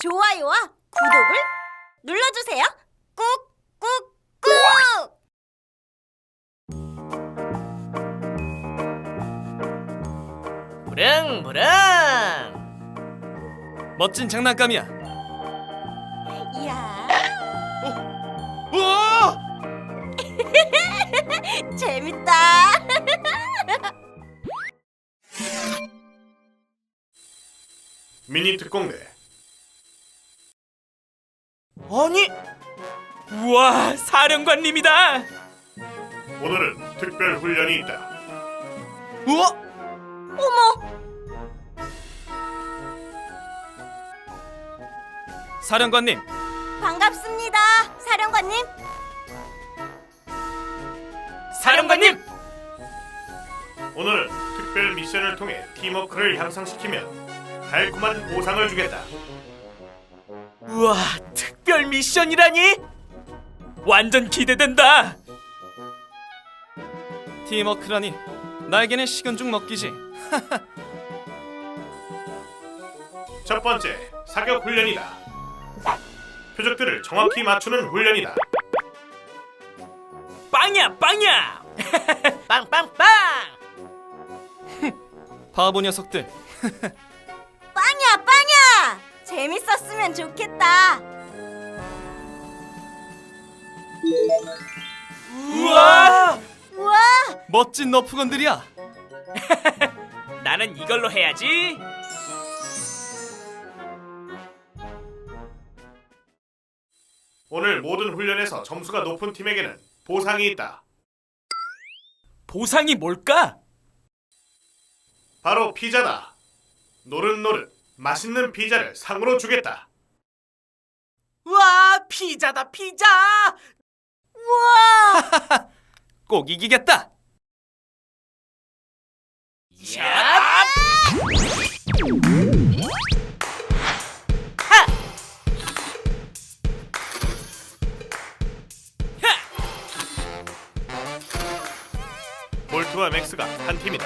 좋아요와 구독을 눌러주세요. 꾹꾹꾹! 부릉부릉. 멋진 장난감이야. 이야, 우와! 재밌다. 미니 특공대. 아니, 우와, 사령관님이다. 오늘은 특별 훈련이 있다. 우와! 어머, 사령관님, 반갑습니다. 사령관님. 사령관님. 오늘 특별 미션을 통해 팀워크를 향상시키면 달콤한 보상을 주겠다. 우와, 특별 미션이라니? 완전 기대된다. 팀워크라니 나에게는 식은 죽 먹기지. 첫 번째, 사격 훈련이다. 표적들을 정확히 맞추는 훈련이다. 빵이야, 빵이야. 빵빵빵. 바보 녀석들. 빵이야, 빵이야. 재밌었으면 좋겠다. 우와, 우와, 멋진 너프건들이야. 나는 이걸로 해야지. 오늘 모든 훈련에서 점수가 높은 팀에게는 보상이 있다. 보상이 뭘까? 바로 피자다. 노릇노릇 맛있는 피자를 상으로 주겠다. 우와, 피자다, 피자. 우와. 꼭 이기겠다. 샷! 하! 하! 볼트와 맥스가 한 팀이다.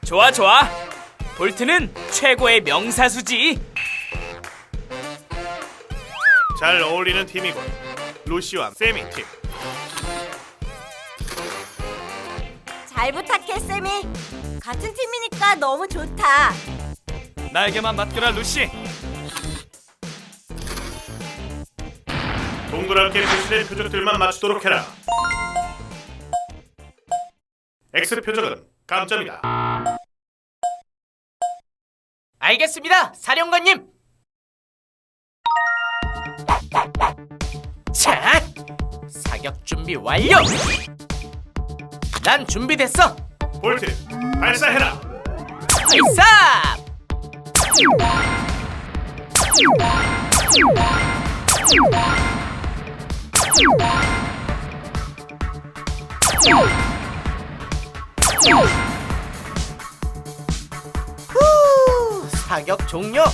좋아, 좋아. 볼트는 최고의 명사수지. 잘 어울리는 팀이군. 루시와 세미 팀. 잘 부탁해, 세미. 같은 팀이니까 너무 좋다. 나에게만 맡겨라, 루시. 동그랗게 표시된 표적들만 맞추도록 해라. X 표적은 감점이다. 알겠습니다, 사령관님. 자, 사격 준비 완료. 난 준비됐어. 볼트, 발사해라. 발사! 후, 사격 종료.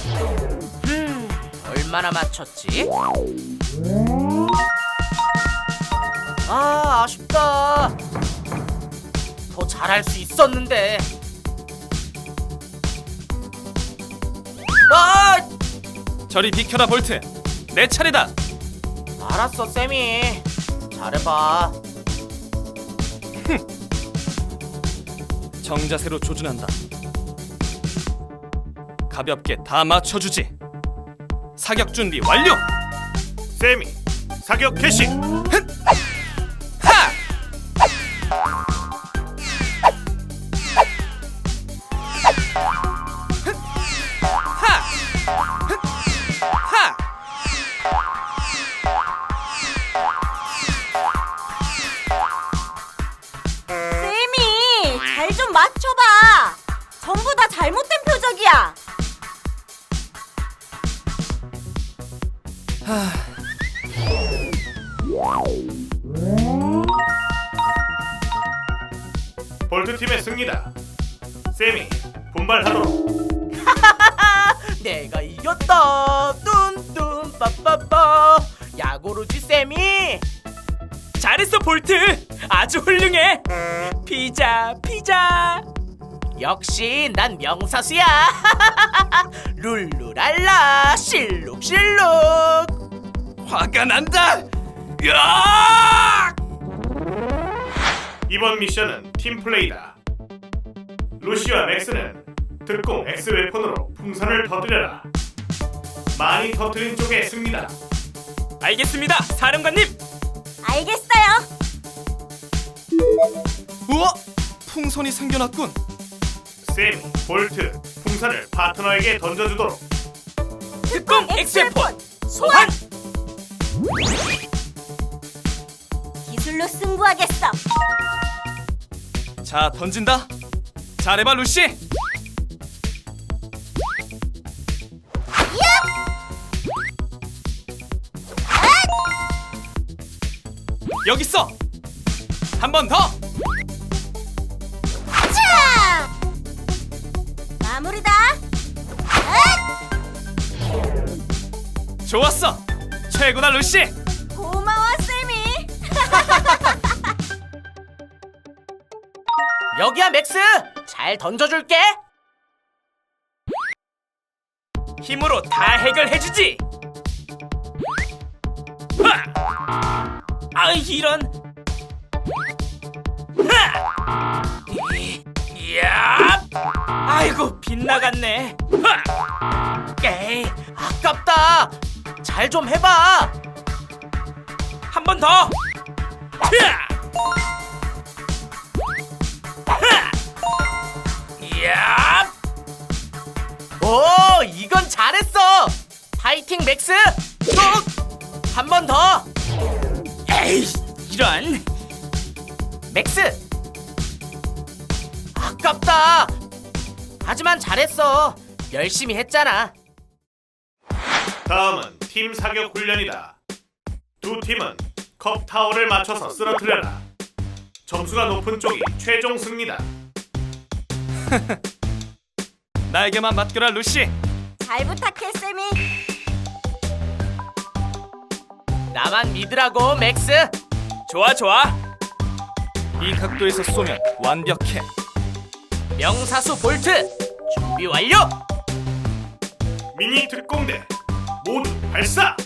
얼마나 맞췄지? 아, 아쉽다. 더 잘할 수 있었는데. 아! 저리 비켜라, 볼트. 내 차례다. 알았어, 세미. 잘해봐. 정자세로 조준한다. 가볍게 다 맞춰주지. 사격 준비 완료. 세미, 사격 개시. 하! 하! 하! 세미, 잘 좀 맞춰봐. 전부 다 잘못된 표적이야. 볼트 팀의 승리다. 세미, 분발하도록. 내가 이겼다. 뚠뚠 빠빠빠. 야구르지 세미. 잘했어, 볼트. 아주 훌륭해. 피자, 피자. 역시 난 명사수야. 룰루랄라 실룩실룩. 화가 난다. 야! 이번 미션은 팀플레이다. 루시와 맥스는 특공 X 웨폰으로 풍선을 터뜨려라. 많이 터뜨린 쪽에 승리다. 알겠습니다, 사령관님. 알겠어요. 우와, 풍선이 생겨났군. 세미, 볼트, 풍선을 파트너에게 던져주도록. 특공 엑스웨폰 소환! 기술로 승부하겠어. 자, 던진다. 잘해봐, 루시. 여기 있어. 한 번 더. 차! 마무리다. 좋았어. 최고다, 루시. 고마워, 세미. 여기야 맥스. 잘 던져줄게. 힘으로 다 해결해주지. 아, 이런. 야! 아이고, 빗나갔네. 에이, 아깝다. 잘 좀 해봐. 한 번 더. 야! 오, 이건 잘했어. 파이팅 맥스. 한 번 더. 에이, 이런. 맥스. 아깝다. 하지만 잘했어. 열심히 했잖아. 다음은 팀 사격 훈련이다. 두 팀은 컵 타워를 맞춰서 쓰러뜨려라. 점수가 높은 쪽이 최종 승리다. 나에게만 맡겨라, 루시. 잘 부탁해, 세미. 나만 믿으라고 맥스. 좋아, 좋아. 이 각도에서 쏘면 완벽해. 명사수 볼트 준비 완료. 미니 특공대 모두 발사!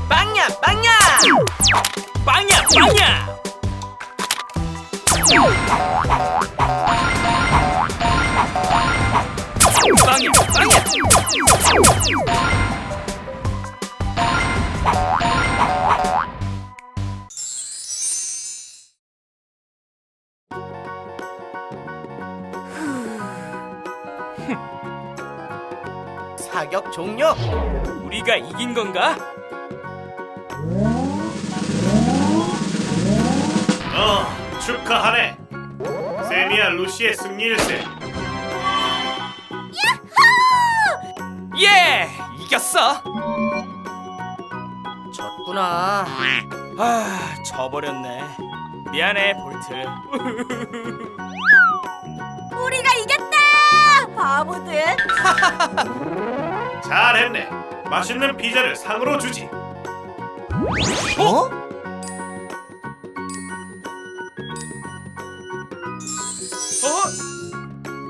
빵야 빵야. 빵야, 빵야. 빵야, 빵야. 사격 종료. 우리가 이긴 건가? 축하하네. 세미와 루시의 승리일세. 예, 이겼어. 졌구나. 아, 져버렸네. 미안해, 볼트. 우리가 이겼다. 바보들. 잘했네. 맛있는 피자를 상으로 주지. 어?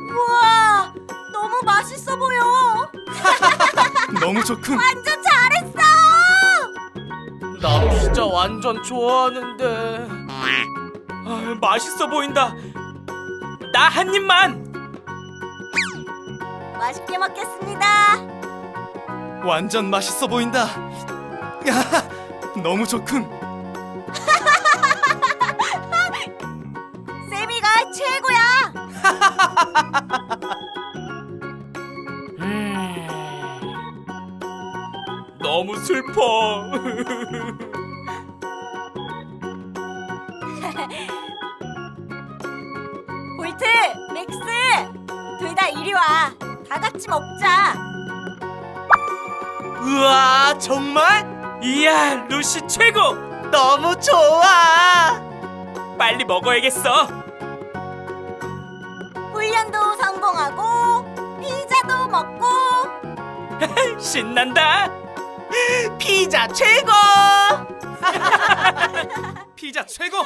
우와, 너무 맛있어 보여. 너무 좋군. 완전 잘했어. 나 피자 완전 좋아하는데. 아, 맛있어 보인다. 나 한 입만. 맛있게 먹겠습니다. 완전 맛있어 보인다. 야, 너무 좋군. 세미가 최고야. 너무 슬퍼. 볼트, 맥스, 둘 다 이리 와. 다 같이 먹자. 우와, 정말? 이야, 루시 최고. 너무 좋아. 빨리 먹어야겠어. 훈련도 성공하고 피자도 먹고 신난다. 피자 최고! 피자 최고.